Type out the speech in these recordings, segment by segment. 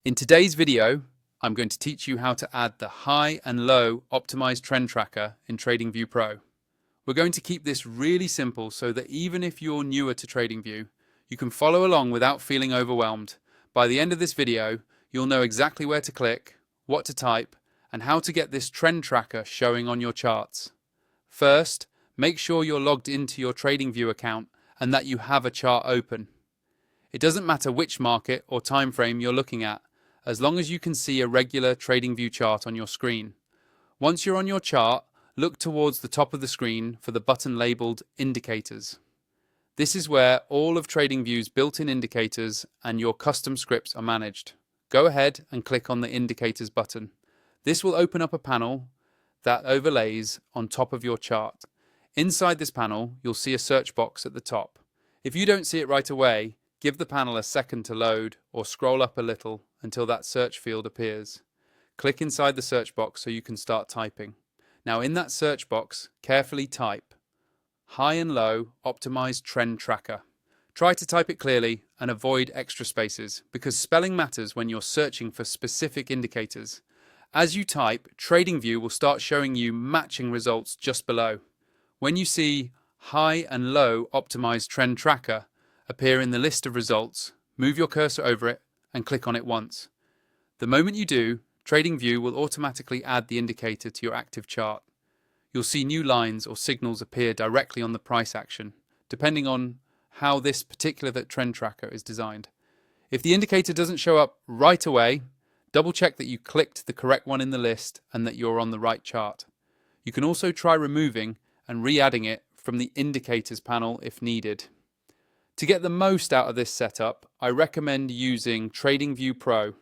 In today's video, I'm going to teach you how to add the high and low optimized trend tracker in TradingView Pro. We're going to keep this really simple so that even if you're newer to TradingView, you can follow along without feeling overwhelmed. By the end of this video, you'll know exactly where to click, what to type, and how to get this trend tracker showing on your charts. First, make sure you're logged into your TradingView account and that you have a chart open. It doesn't matter which market or time frame you're looking at, as long as you can see a regular TradingView chart on your screen. Once you're on your chart, look towards the top of the screen for the button labeled Indicators. This is where all of TradingView's built-in indicators and your custom scripts are managed. Go ahead and click on the Indicators button. This will open up a panel that overlays on top of your chart. Inside this panel, you'll see a search box at the top. If you don't see it right away, give the panel a second to load or scroll up a little until that search field appears. Click inside the search box so you can start typing. Now in that search box, carefully type high and low optimized trend tracker. Try to type it clearly and avoid extra spaces because spelling matters when you're searching for specific indicators. As you type, TradingView will start showing you matching results just below. When you see high and low optimized trend tracker appear in the list of results, move your cursor over it and click on it once. The moment you do, TradingView will automatically add the indicator to your active chart. You'll see new lines or signals appear directly on the price action, depending on how this particular trend tracker is designed. If the indicator doesn't show up right away, double check that you clicked the correct one in the list and that you're on the right chart. You can also try removing and re-adding it from the Indicators panel if needed. To get the most out of this setup, I recommend using TradingView Pro.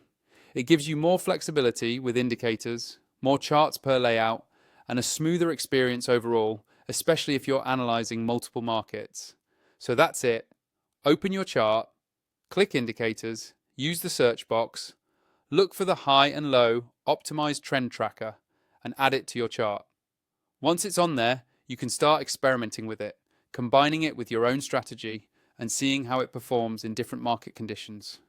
It gives you more flexibility with indicators, more charts per layout, and a smoother experience overall, especially if you're analyzing multiple markets. So that's it. Open your chart, click Indicators, use the search box, look for the high and low optimized trend tracker, and add it to your chart. Once it's on there, you can start experimenting with it, combining it with your own strategy, and seeing how it performs in different market conditions.